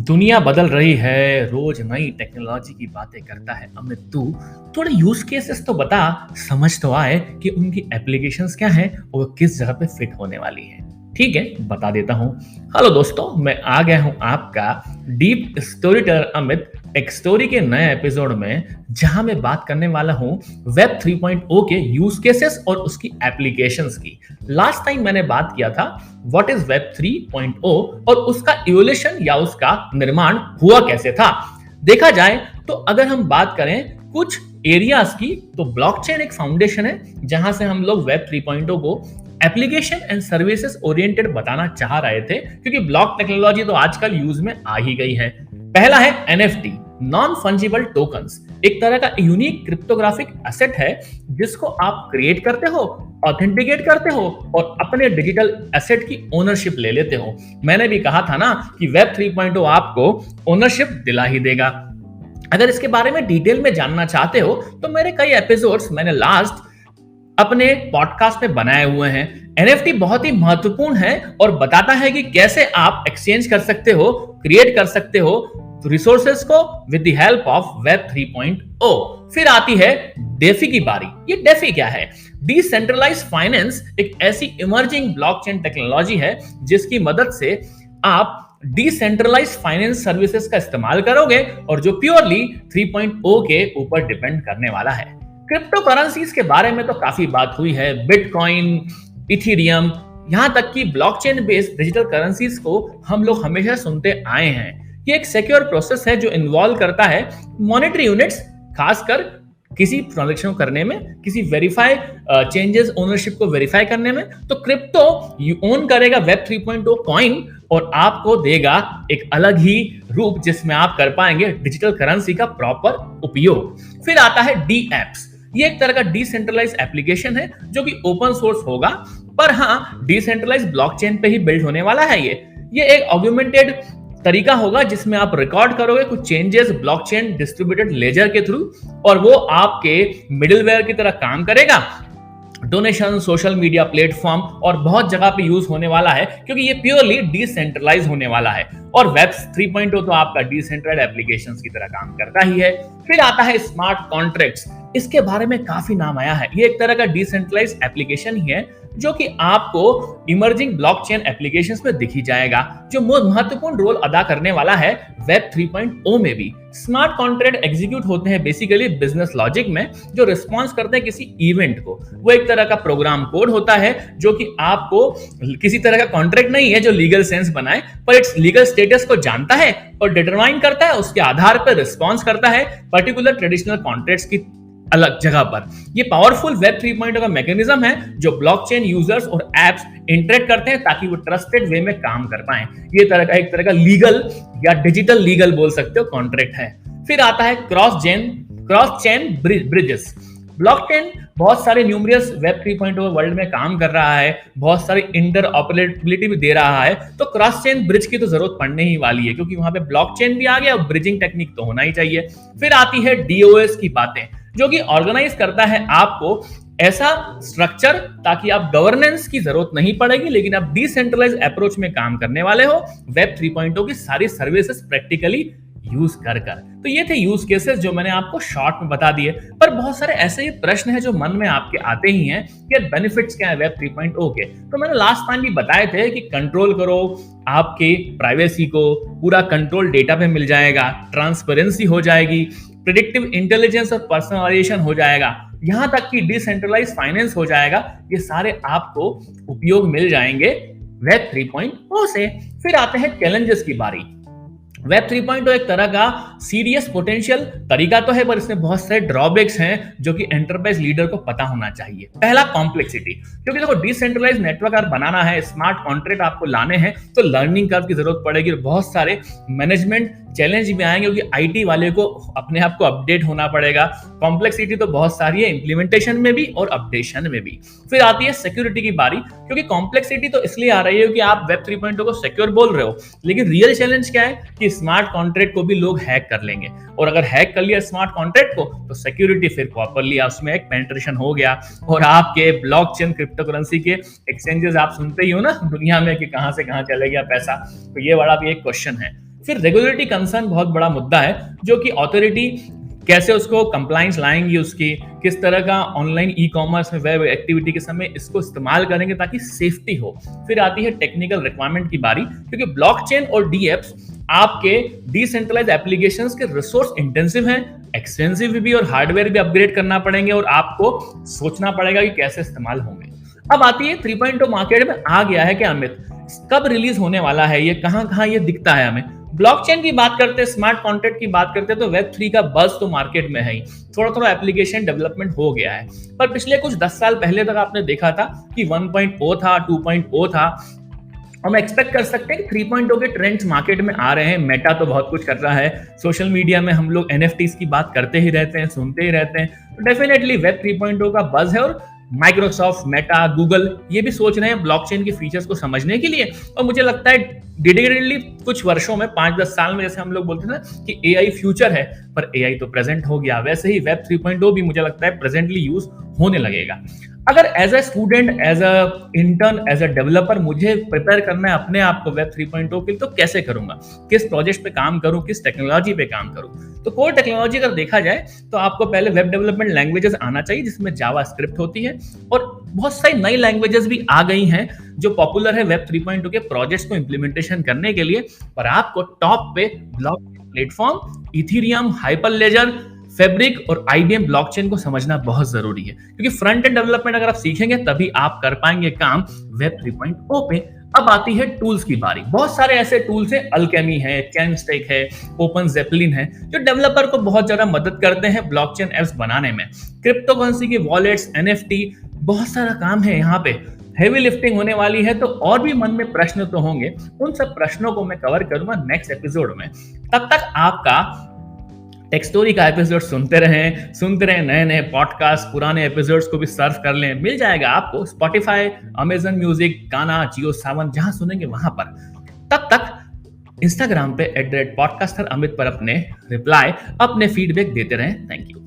दुनिया बदल रही है, रोज नई टेक्नोलॉजी की बातें करता है अमित तू। थोड़े यूज केसेस तो बता, समझ तो आए कि उनकी एप्लीकेशंस क्या हैं और किस जगह पे फिट होने वाली हैं। ठीक है, बता देता हूँ। हेलो दोस्तों, मैं आ गया हूँ आपका deep story teller Amit take story के नए एपिसोड में, जहां मैं बात करने वाला हूँ वेब 3.0 के यूज केसेस और उसकी एप्लीकेशंस की। लास्ट टाइम मैंने बात किया था व्हाट इज वेब 3.0 और उसका इवोल्यूशन या उसका निर्माण हुआ कैसे था। देखा जाए तो अगर हम बात करें कुछ एरियाज की, तो ब्लॉकचेन एक फाउंडेशन है जहां से हम लोग वेब 3.0 को एप्लीकेशन एंड सर्विसेज ओरिएंटेड बताना चाह रहे थे, क्योंकि ब्लॉक टेक्नोलॉजी तो आजकल यूज में आ ही गई है। पहला है एनएफटी, नॉन फंजिबल टोकन्स। एक तरह का यूनिक क्रिप्टोग्राफिक एसेट है जिसको आप क्रिएट करते हो, ऑथेंटिकेट करते हो और अपने डिजिटल एसेट की ओनरशिप ले लेते हो। मैंने भी कहा था ना कि वेब 3.0 आपको ओनरशिप दिला ही देगा। अगर इसके बारे में डिटेल में जानना चाहते हो तो मेरे कई एपिसोड्स मैंने लास्ट अपने पॉडकास्ट में बनाए हुए हैं। एनएफटी बहुत ही महत्वपूर्ण है और बताता है कि कैसे आप एक्सचेंज कर सकते हो, क्रिएट कर सकते हो रिसोर्सेज को with the help of web 3.0। फिर आती है डेफी की बारी। ये डेफी क्या है? डिसेंट्रलाइज्ड फाइनेंस एक ऐसी इमर्जिंग ब्लॉकचेन टेक्नोलॉजी है जिसकी मदद से आप डिसेंट्रलाइज्ड फाइनेंस सर्विसेज का इस्तेमाल करोगे और जो प्योरली 3.0 के ऊपर डिपेंड करने वाला है। क्रिप्टो करेंसीज के बारे में तो काफी बात हुई है, बिटकॉइन, इथेरियम, यहां तक कि ब्लॉकचेन बेस्ड डिजिटल करेंसीज को हम लोग हमेशा सुनते आए हैं। ये एक सिक्योर प्रोसेस है जो इन्वॉल्व करता है मॉनेटरी यूनिट्स, खासकर किसी ट्रांजैक्शन को करने में, किसी वेरीफाई चेंजेस ओनरशिप को वेरीफाई करने में। तो क्रिप्टो ओन करेगा वेब 3.0 कॉइन और आपको देगा एक अलग ही रूप जिसमें आप कर पाएंगे डिजिटल करेंसी का प्रॉपर उपयोग। फिर आता है डी एप्स। ये एक तरह का डिसेंट्रलाइज्ड एप्लीकेशन है जो कि ओपन सोर्स होगा, पर हाँ डिसेंट्रलाइज्ड ब्लॉकचेन पे ही बिल्ड होने वाला है। ये एक ऑगमेंटेड तरीका होगा जिसमें आप रिकॉर्ड करोगे कुछ चेंजेस ब्लॉकचेन डिस्ट्रीब्यूटेड लेजर के थ्रू और वो आपके मिडिलवेयर की तरह काम करेगा। डोनेशन, सोशल मीडिया प्लेटफॉर्म और बहुत जगह पे यूज होने वाला है, क्योंकि ये प्योरली डिसेंट्रलाइज होने वाला है। और वेब 3.0 तो आपका डिसेंट्रलाइज्ड एप्लीकेशंस की तरह काम करता ही है। फिर आता है स्मार्ट कॉन्ट्रैक्ट्स। इसके बारे में काफी नाम आया है। ये एक तरह का डिसेंट्रलाइज्ड एप्लीकेशन ही है जो कि आपको इमर्जिंग ब्लॉकचेन एप्लीकेशंस में दिख ही जाएगा, जो महत्वपूर्ण रोल अदा करने वाला है वेब 3.0 में भी। स्मार्ट कॉन्ट्रैक्ट एग्जीक्यूट होते हैं बेसिकली बिजनेस लॉजिक में, जो रिस्पॉन्स करते हैं किसी इवेंट को। वो एक तरह का प्रोग्राम कोड होता है जो कि आपको किसी तरह का कॉन्ट्रैक्ट नहीं है जो लीगल सेंस बनाए, पर इट्स लीगल स्टेटस को जानता है और डिटरमाइन करता है, उसके आधार पर रिस्पॉन्स करता है पर्टिकुलर ट्रेडिशनल कॉन्ट्रैक्ट्स की अलग जगह पर। ये पावरफुल वेब 3.0 का मैकेनिज्म है जो ब्लॉकचेन यूजर्स और एप्स इंटरेक्ट करते हैं ताकि वो ट्रस्टेड वे में काम कर पाएं। ये एक तरह का लीगल या डिजिटल लीगल बोल सकते हो कॉन्ट्रैक्ट है। फिर आता है क्रॉस चेन ब्रिजेस। ब्लॉकचेन बहुत सारे न्यूमरियस वेब 3.0 वर्ल्ड में काम कर रहा है, बहुत सारी इंटरऑपरेबिलिटी भी दे रहा है, तो क्रॉस चेन ब्रिज की तो जरूरत पड़ने ही वाली है, क्योंकि वहां पे ब्लॉकचेन भी आ गया और ब्रिजिंग टेक्निक तो होना ही चाहिए। फिर आती है डीओएस की बातें, जो कि ऑर्गेनाइज करता है आपको ऐसा स्ट्रक्चर ताकि आप गवर्नेंस की जरूरत नहीं पड़ेगी, लेकिन आप डिसेंट्रलाइज्ड अप्रोच में काम करने वाले हो वेब 3.0 की सारी सर्विसेज प्रैक्टिकली यूज कर। तो ये थे यूज केसेस जो मैंने आपको शॉर्ट में बता दिए, पर बहुत सारे ऐसे ही प्रश्न हैं जो मन में आपके आते ही हैं कि बेनिफिट्स क्या है वेब 3.0 के। तो मैंने लास्ट टाइम भी बताए थे कि कंट्रोल करो आपके प्राइवेसी को, पूरा कंट्रोल डेटा पे मिल जाएगा, ट्रांसपेरेंसी हो जाएगी, प्रेडिक्टिव इंटेलिजेंस और पर्सनलाइजेशन हो जाएगा, यहां तक कि डिसेंट्रलाइज्ड फाइनेंस हो जाएगा। ये सारे आपको उपयोग मिल जाएंगे वेब 3.0 से। फिर आते हैं चैलेंजेस की बारी। वेब 3.0 एक तरह का सीरियस पोटेंशियल तरीका तो है, पर इसमें बहुत सारे ड्रॉबैक्स हैं जो कि एंटरप्राइज लीडर को पता होना चाहिए। पहला कॉम्प्लेक्सिटी, क्योंकि देखो डिसेंट्रलाइज नेटवर्क अगर बनाना है, स्मार्ट कॉन्ट्रैक्ट आपको लाने हैं, तो लर्निंग कर्व की जरूरत पड़ेगी और बहुत सारे मैनेजमेंट चैलेंज भी आएंगे, क्योंकि आईटी वाले को अपने आप को अपडेट होना पड़ेगा। कॉम्प्लेक्सिटी तो बहुत सारी है, इंप्लीमेंटेशन में भी और अपडेशन में भी। फिर आती है सिक्योरिटी की बारी, क्योंकि कॉम्प्लेक्सिटी तो इसलिए आ रही है कि आप वेब 3.0 को सिक्योर बोल रहे हो, लेकिन रियल चैलेंज क्या है कि स्मार्ट कॉन्ट्रैक्ट को भी लोग हैक कर लेंगे, और अगर हैक कर लिया स्मार्ट कॉन्ट्रैक्ट को तो सिक्योरिटी फिर प्रॉपरली उसमें एक पेनिट्रेशन हो गया, और आपके ब्लॉकचेन क्रिप्टो करेंसी के एक्सचेंजेस आप सुनते ही हो ना दुनिया में कि कहां से कहां चले गया पैसा, तो ये बड़ा भी एक क्वेश्चन है। फिर रेगुलेटरी कंसर्न बहुत बड़ा मुद्दा है, जो कि अथॉरिटी कैसे उसको कंप्लाइंस लाएंगी, उसकी किस तरह का ऑनलाइन ई कॉमर्स में वेब एक्टिविटी के समय इसको इस्तेमाल करेंगे ताकि सेफ्टी हो। फिर आती है टेक्निकल रिक्वायरमेंट की बारी, क्योंकि ब्लॉकचेन और डीएप्स आपके डिसेंट्रलाइज एप्लीकेशंस के रिसोर्स इंटेंसिव हैं, एक्सपेंसिव भी, और हार्डवेयर भी अपग्रेड करना पड़ेंगे, और आपको सोचना पड़ेगा कि कैसे इस्तेमाल होंगे। अब आती है 3.0 मार्केट में आ गया है क्या अमित, कब रिलीज होने वाला है, ये कहां कहां ये दिखता है हमें। ब्लॉकचेन की बात करते हैं, स्मार्ट कॉन्ट्रैक्ट की बात करते हैं, तो वेब 3 का बज तो मार्केट में है ही, थोड़ा थोड़ा एप्लीकेशन डेवलपमेंट हो गया है। पर पिछले कुछ 10 साल पहले तक आपने देखा था कि 1.0 था, 2.0 था। हम एक्सपेक्ट कर सकते हैं कि 3.0 के ट्रेंड्स मार्केट में आ रहे हैं। मेटा तो बहुत कुछ कर रहा है, सोशल मीडिया में हम लोग एनएफटीज की बात करते ही रहते हैं, सुनते ही रहते हैं, तो डेफिनेटली वेब 3.0 का बज है। और माइक्रोसॉफ्ट, मेटा, गूगल ये भी सोच रहे हैं ब्लॉकचेन के फीचर्स को समझने के लिए, और मुझे लगता है डेडिकेटेडली कुछ वर्षों में, 5-10 साल में, जैसे हम लोग बोलते थे ना कि एआई फ्यूचर है, पर एआई तो प्रेजेंट हो गया, वैसे ही वेब 3.0 भी मुझे लगता है प्रेजेंटली यूज होने लगेगा। अगर as a student, as a intern, as a developer मुझे प्रिपेयर करना है अपने आप को वेब 3.0 के लिए, तो कैसे करूंगा, किस प्रोजेक्ट पे काम करूं, किस टेक्नोलॉजी पे काम करूं। तो कोर टेक्नोलॉजी अगर देखा जाए तो आपको पहले वेब डेवलपमेंट लैंग्वेजेस आना चाहिए, जिसमें जावा स्क्रिप्ट होती है, और बहुत सारी नई लैंग्वेजेस भी आ गई हैं जो पॉपुलर है वेब 3.0 के प्रोजेक्ट्स को इंप्लीमेंटेशन करने के लिए। पर आपको टॉप पे ब्लॉक प्लेटफॉर्म, इथेरियम, हाइपरलेजर, फैब्रिक और आईबीएम ब्लॉकचेन को समझना बहुत जरूरी है, क्योंकि फ्रंट एंड डेवलपमेंट अगर आप सीखेंगे तभी आप कर पाएंगे काम वेब 3.0 पे। अब आती है टूल्स की बारी। बहुत सारे ऐसे टूल्स हैं, अल्केमी है, कैनस्टेक है, ओपन जेपलिन है, जो डेवलपर को बहुत ज्यादा मदद करते हैं ब्लॉकचेन एप्स बनाने में। क्रिप्टो करेंसी की वॉलेट्स, एनएफटी, बहुत सारा काम है यहाँ पे। हेवी लिफ्टिंग होने वाली है, तो और भी मन में प्रश्न तो होंगे, उन सब प्रश्नों को मैं कवर करूंगा नेक्स्ट एपिसोड में। तब तक आपका टेक स्टोरी का एपिसोड सुनते रहें, नए नए पॉडकास्ट, पुराने एपिसोड्स को भी सर्व कर लें। मिल जाएगा आपको स्पॉटिफाई, अमेजन म्यूजिक, गाना, जियो सावन, जहां सुनेंगे वहां पर। तब तक इंस्टाग्राम पे @podcaster अमित पर अपने रिप्लाई, अपने फीडबैक देते रहें। Thank you.